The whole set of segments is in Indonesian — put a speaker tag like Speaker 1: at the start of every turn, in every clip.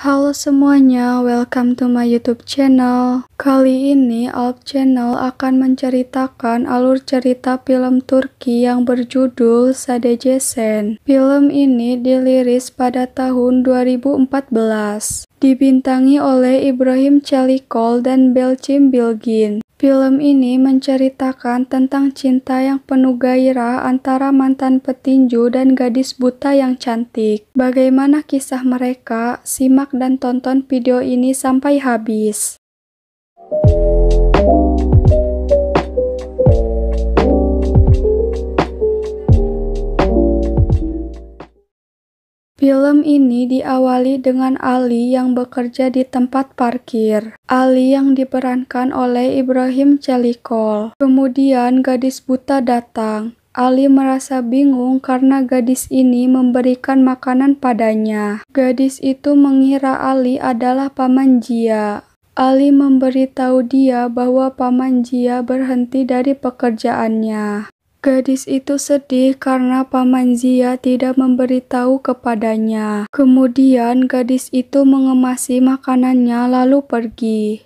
Speaker 1: Halo semuanya, welcome to my YouTube channel. Kali ini Alp Channel akan menceritakan alur cerita film Turki yang berjudul Sadece. Film ini dirilis pada tahun 2014. Dibintangi oleh Ibrahim Çelikol dan Belçim Bilgin. Film ini menceritakan tentang cinta yang penuh gairah antara mantan petinju dan gadis buta yang cantik. Bagaimana kisah mereka? Simak dan tonton video ini sampai habis. Film ini diawali dengan Ali yang bekerja di tempat parkir. Ali yang diperankan oleh Ibrahim Çelikol. Kemudian gadis buta datang. Ali merasa bingung karena gadis ini memberikan makanan padanya. Gadis itu mengira Ali adalah Paman Jia. Ali memberitahu dia bahwa Paman Jia berhenti dari pekerjaannya. Gadis itu sedih karena Paman Jia tidak memberitahu kepadanya. Kemudian gadis itu mengemasi makanannya lalu pergi.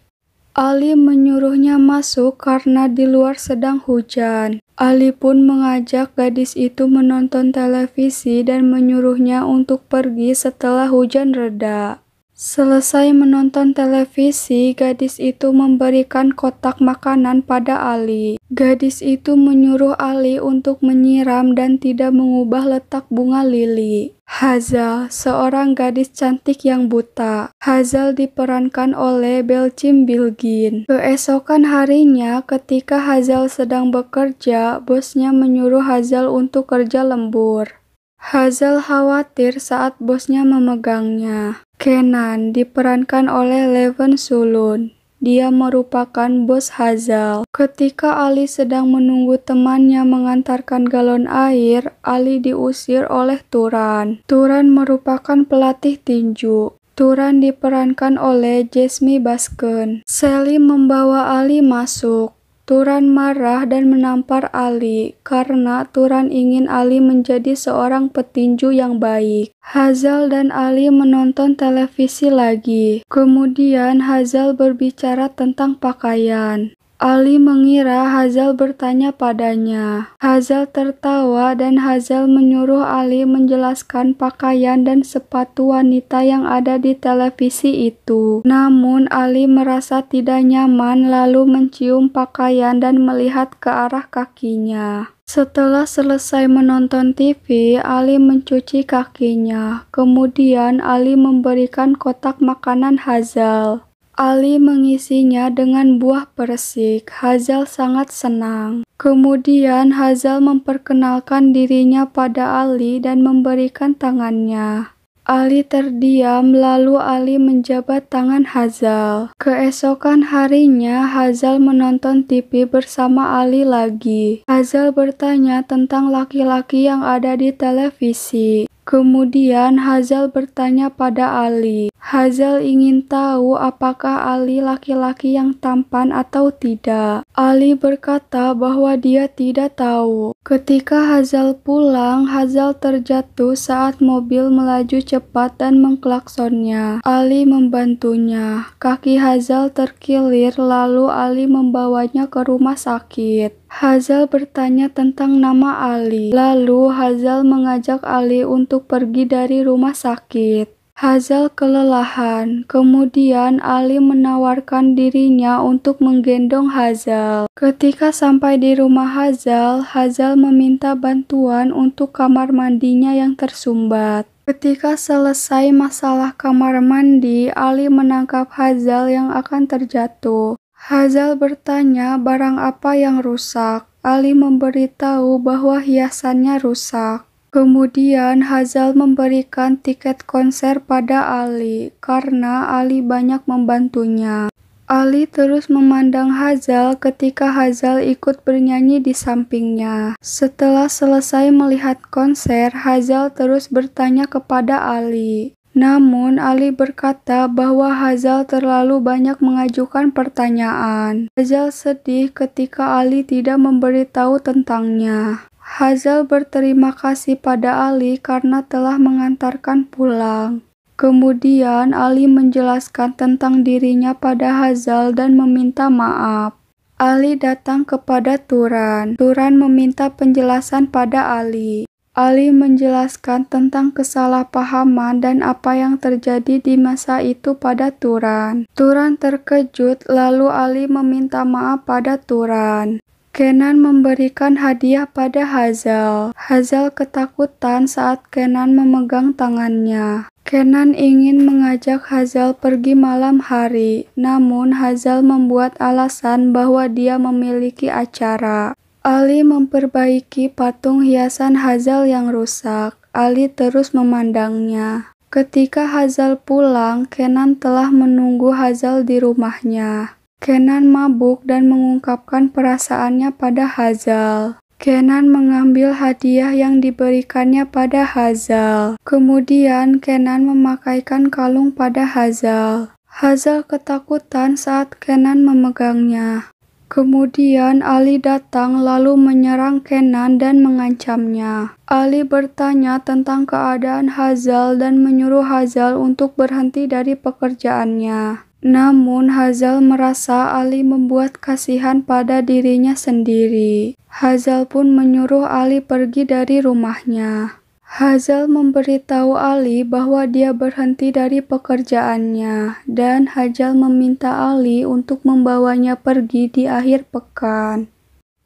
Speaker 1: Ali menyuruhnya masuk karena di luar sedang hujan. Ali pun mengajak gadis itu menonton televisi dan menyuruhnya untuk pergi setelah hujan reda. Selesai menonton televisi, gadis itu memberikan kotak makanan pada Ali. Gadis itu menyuruh Ali untuk menyiram dan tidak mengubah letak bunga lili. Hazal, seorang gadis cantik yang buta. Hazal diperankan oleh Belçim Bilgin. Keesokan harinya, ketika Hazal sedang bekerja, bosnya menyuruh Hazal untuk kerja lembur. Hazal khawatir saat bosnya memegangnya. Kenan diperankan oleh Levent Sulun. Dia merupakan bos Hazal. Ketika Ali sedang menunggu temannya mengantarkan galon air, Ali diusir oleh Turan. Turan merupakan pelatih tinju. Turan diperankan oleh Jesmi Basken. Sally membawa Ali masuk. Turan marah dan menampar Ali karena Turan ingin Ali menjadi seorang petinju yang baik. Hazal dan Ali menonton televisi lagi. Kemudian Hazal berbicara tentang pakaian. Ali mengira Hazal bertanya padanya. Hazal tertawa dan Hazal menyuruh Ali menjelaskan pakaian dan sepatu wanita yang ada di televisi itu. Namun Ali merasa tidak nyaman lalu mencium pakaian dan melihat ke arah kakinya. Setelah selesai menonton TV, Ali mencuci kakinya. Kemudian Ali memberikan kotak makanan Hazal. Ali mengisinya dengan buah persik. Hazal sangat senang. Kemudian Hazal memperkenalkan dirinya pada Ali dan memberikan tangannya. Ali terdiam lalu Ali menjabat tangan Hazal. Keesokan harinya Hazal menonton TV bersama Ali lagi. Hazal bertanya tentang laki-laki yang ada di televisi. Kemudian Hazal bertanya pada Ali. Hazal ingin tahu apakah Ali laki-laki yang tampan atau tidak. Ali berkata bahwa dia tidak tahu. Ketika Hazal pulang, Hazal terjatuh saat mobil melaju cepat dan mengklaksonnya. Ali membantunya. Kaki Hazal terkilir lalu Ali membawanya ke rumah sakit. Hazal bertanya tentang nama Ali. Lalu Hazal mengajak Ali untuk pergi dari rumah sakit. Hazal kelelahan. Kemudian Ali menawarkan dirinya untuk menggendong Hazal. Ketika sampai di rumah Hazal, Hazal meminta bantuan untuk kamar mandinya yang tersumbat. Ketika selesai masalah kamar mandi, Ali menangkap Hazal yang akan terjatuh. Hazal bertanya barang apa yang rusak. Ali memberitahu bahwa hiasannya rusak. Kemudian Hazal memberikan tiket konser pada Ali karena Ali banyak membantunya. Ali terus memandang Hazal ketika Hazal ikut bernyanyi di sampingnya. Setelah selesai melihat konser, Hazal terus bertanya kepada Ali. Namun Ali berkata bahwa Hazal terlalu banyak mengajukan pertanyaan. Hazal sedih ketika Ali tidak memberitahu tentangnya. Hazal berterima kasih pada Ali karena telah mengantarkan pulang. Kemudian Ali menjelaskan tentang dirinya pada Hazal dan meminta maaf. Ali datang kepada Turan. Turan meminta penjelasan pada Ali. Ali menjelaskan tentang kesalahpahaman dan apa yang terjadi di masa itu pada Turan. Turan terkejut, lalu Ali meminta maaf pada Turan. Kenan memberikan hadiah pada Hazal. Hazal ketakutan saat Kenan memegang tangannya. Kenan ingin mengajak Hazal pergi malam hari, namun Hazal membuat alasan bahwa dia memiliki acara. Ali memperbaiki patung hiasan Hazal yang rusak. Ali terus memandangnya. Ketika Hazal pulang, Kenan telah menunggu Hazal di rumahnya. Kenan mabuk dan mengungkapkan perasaannya pada Hazal. Kenan mengambil hadiah yang diberikannya pada Hazal. Kemudian Kenan memakaikan kalung pada Hazal. Hazal ketakutan saat Kenan memegangnya. Kemudian Ali datang lalu menyerang Kenan dan mengancamnya. Ali bertanya tentang keadaan Hazal dan menyuruh Hazal untuk berhenti dari pekerjaannya. Namun Hazal merasa Ali membuat kasihan pada dirinya sendiri. Hazal pun menyuruh Ali pergi dari rumahnya. Hazal memberitahu Ali bahwa dia berhenti dari pekerjaannya, dan Hazal meminta Ali untuk membawanya pergi di akhir pekan.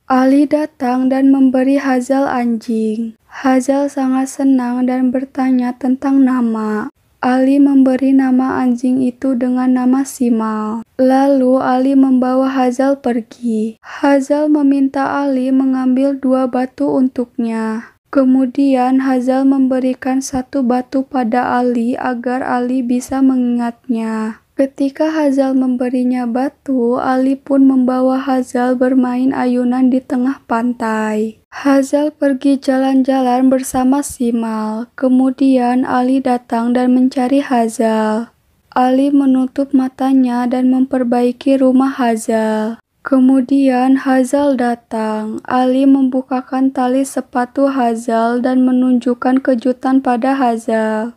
Speaker 1: Ali datang dan memberi Hazal anjing. Hazal sangat senang dan bertanya tentang nama. Ali memberi nama anjing itu dengan nama Simal. Lalu Ali membawa Hazal pergi. Hazal meminta Ali mengambil 2 batu untuknya. Kemudian Hazal memberikan 1 batu pada Ali agar Ali bisa mengingatnya. Ketika Hazal memberinya batu, Ali pun membawa Hazal bermain ayunan di tengah pantai. Hazal pergi jalan-jalan bersama Simal. Kemudian Ali datang dan mencari Hazal. Ali menutup matanya dan memperbaiki rumah Hazal. Kemudian Hazal datang. Ali membukakan tali sepatu Hazal dan menunjukkan kejutan pada Hazal.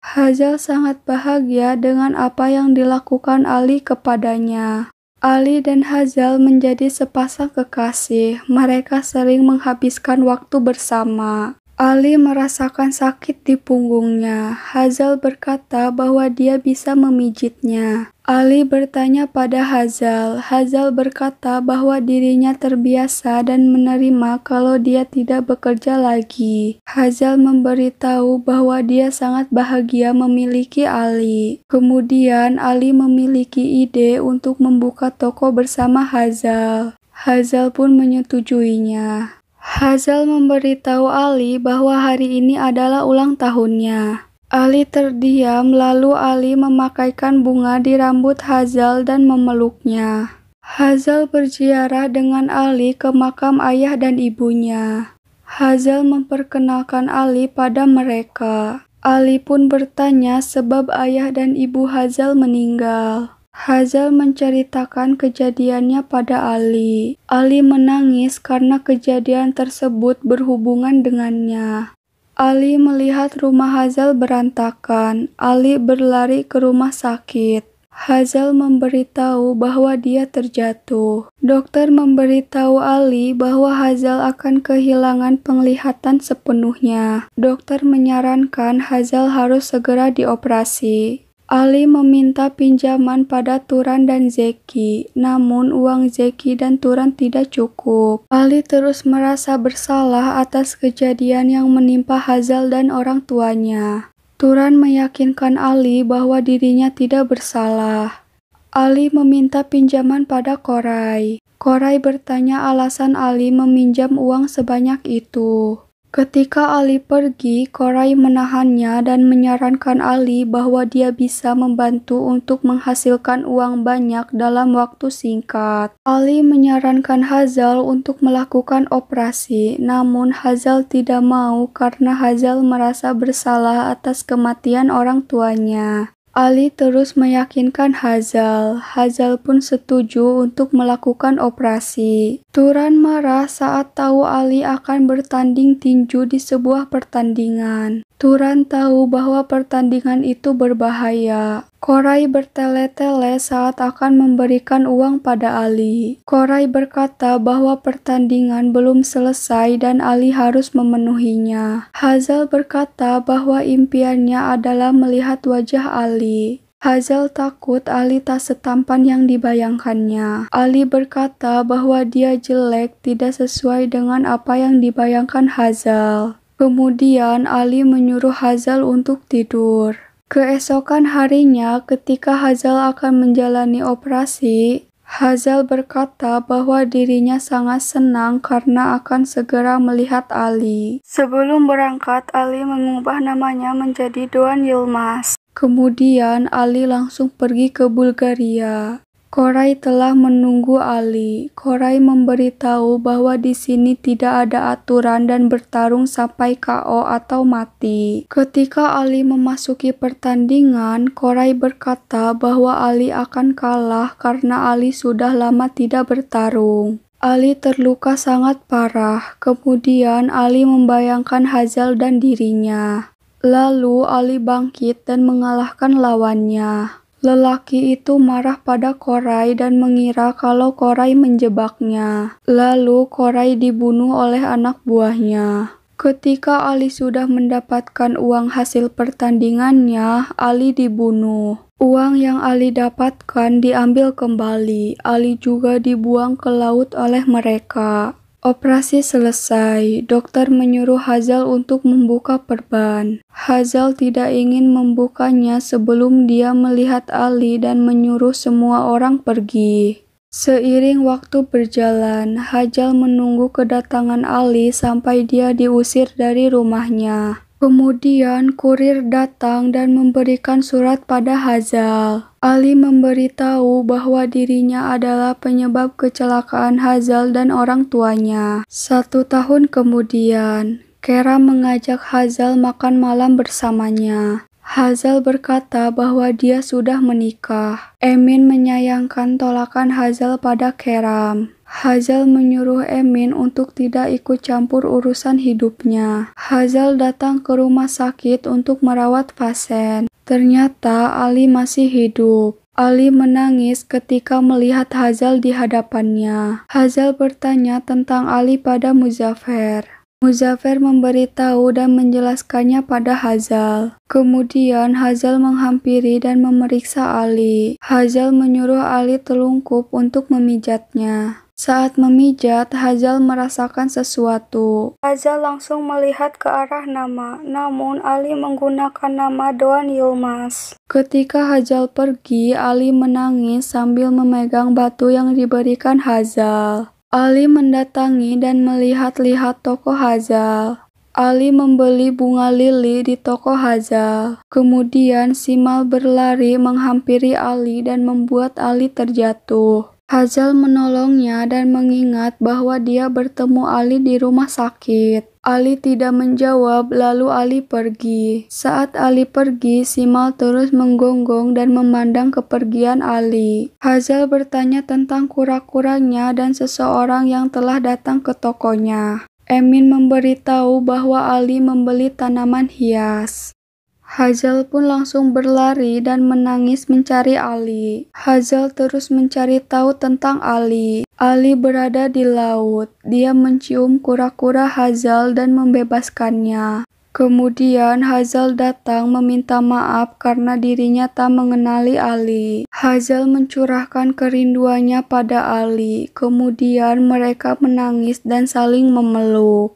Speaker 1: Hazal sangat bahagia dengan apa yang dilakukan Ali kepadanya. Ali dan Hazal menjadi sepasang kekasih. Mereka sering menghabiskan waktu bersama. Ali merasakan sakit di punggungnya. Hazal berkata bahwa dia bisa memijitnya. Ali bertanya pada Hazal. Hazal berkata bahwa dirinya terbiasa dan menerima kalau dia tidak bekerja lagi. Hazal memberitahu bahwa dia sangat bahagia memiliki Ali. Kemudian Ali memiliki ide untuk membuka toko bersama Hazal. Hazal pun menyetujuinya. Hazal memberitahu Ali bahwa hari ini adalah ulang tahunnya. Ali terdiam, lalu Ali memakaikan bunga di rambut Hazal dan memeluknya. Hazal berziarah dengan Ali ke makam ayah dan ibunya. Hazal memperkenalkan Ali pada mereka. Ali pun bertanya sebab ayah dan ibu Hazal meninggal. Hazal menceritakan kejadiannya pada Ali. Ali menangis karena kejadian tersebut berhubungan dengannya. Ali melihat rumah Hazal berantakan. Ali berlari ke rumah sakit. Hazal memberitahu bahwa dia terjatuh. Dokter memberitahu Ali bahwa Hazal akan kehilangan penglihatan sepenuhnya. Dokter menyarankan Hazal harus segera dioperasi. Ali meminta pinjaman pada Turan dan Zeki, namun uang Zeki dan Turan tidak cukup. Ali terus merasa bersalah atas kejadian yang menimpa Hazal dan orang tuanya. Turan meyakinkan Ali bahwa dirinya tidak bersalah. Ali meminta pinjaman pada Koray. Koray bertanya alasan Ali meminjam uang sebanyak itu. Ketika Ali pergi, Koray menahannya dan menyarankan Ali bahwa dia bisa membantu untuk menghasilkan uang banyak dalam waktu singkat. Ali menyarankan Hazal untuk melakukan operasi, namun Hazal tidak mau karena Hazal merasa bersalah atas kematian orang tuanya. Ali terus meyakinkan Hazal. Hazal pun setuju untuk melakukan operasi. Turan marah saat tahu Ali akan bertanding tinju di sebuah pertandingan. Turan tahu bahwa pertandingan itu berbahaya. Koray bertele-tele saat akan memberikan uang pada Ali. Koray berkata bahwa pertandingan belum selesai dan Ali harus memenuhinya. Hazal berkata bahwa impiannya adalah melihat wajah Ali. Hazal takut Ali tak setampan yang dibayangkannya. Ali berkata bahwa dia jelek, tidak sesuai dengan apa yang dibayangkan Hazal. Kemudian Ali menyuruh Hazal untuk tidur. Keesokan harinya, ketika Hazal akan menjalani operasi, Hazal berkata bahwa dirinya sangat senang karena akan segera melihat Ali. Sebelum berangkat, Ali mengubah namanya menjadi Doğan Yılmaz. Kemudian Ali langsung pergi ke Bulgaria. Koray telah menunggu Ali. Koray memberitahu bahwa di sini tidak ada aturan dan bertarung sampai KO atau mati. Ketika Ali memasuki pertandingan, Koray berkata bahwa Ali akan kalah karena Ali sudah lama tidak bertarung. Ali terluka sangat parah. Kemudian Ali membayangkan Hazal dan dirinya. Lalu Ali bangkit dan mengalahkan lawannya. Lelaki itu marah pada Koray dan mengira kalau Koray menjebaknya. Lalu Koray dibunuh oleh anak buahnya. Ketika Ali sudah mendapatkan uang hasil pertandingannya, Ali dibunuh. Uang yang Ali dapatkan diambil kembali. Ali juga dibuang ke laut oleh mereka. Operasi selesai. Dokter menyuruh Hazal untuk membuka perban. Hazal tidak ingin membukanya sebelum dia melihat Ali dan menyuruh semua orang pergi. Seiring waktu berjalan, Hazal menunggu kedatangan Ali sampai dia diusir dari rumahnya. Kemudian kurir datang dan memberikan surat pada Hazal. Ali memberitahu bahwa dirinya adalah penyebab kecelakaan Hazal dan orang tuanya. 1 tahun kemudian, Keram mengajak Hazal makan malam bersamanya. Hazal berkata bahwa dia sudah menikah. Emin menyayangkan tolakan Hazal pada Keram. Hazal menyuruh Emin untuk tidak ikut campur urusan hidupnya. Hazal datang ke rumah sakit untuk merawat pasien. Ternyata Ali masih hidup. Ali menangis ketika melihat Hazal di hadapannya. Hazal bertanya tentang Ali pada Muzaffer. Muzaffer memberitahu dan menjelaskannya pada Hazal. Kemudian Hazal menghampiri dan memeriksa Ali. Hazal menyuruh Ali telungkup untuk memijatnya. Saat memijat, Hazal merasakan sesuatu. Hazal langsung melihat ke arah nama, namun Ali menggunakan nama Doğan Yılmaz. Ketika Hazal pergi, Ali menangis sambil memegang batu yang diberikan Hazal. Ali mendatangi dan melihat-lihat toko Hazal. Ali membeli bunga lili di toko Hazal. Kemudian Simal berlari menghampiri Ali dan membuat Ali terjatuh. Hazal menolongnya dan mengingat bahwa dia bertemu Ali di rumah sakit. Ali tidak menjawab, lalu Ali pergi. Saat Ali pergi, Simal terus menggonggong dan memandang kepergian Ali. Hazal bertanya tentang kura-kuranya dan seseorang yang telah datang ke tokonya. Emin memberitahu bahwa Ali membeli tanaman hias. Hazal pun langsung berlari dan menangis mencari Ali. Hazal terus mencari tahu tentang Ali. Ali berada di laut. Dia mencium kura-kura Hazal dan membebaskannya. Kemudian Hazal datang meminta maaf karena dirinya tak mengenali Ali. Hazal mencurahkan kerinduannya pada Ali. Kemudian mereka menangis dan saling memeluk.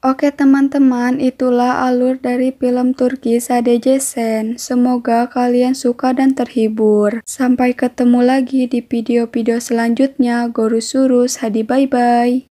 Speaker 1: Oke teman-teman, itulah alur dari film Turki Sadece Sen. Semoga kalian suka dan terhibur. Sampai ketemu lagi di video-video selanjutnya. Görüşürüz. Hadi bye-bye.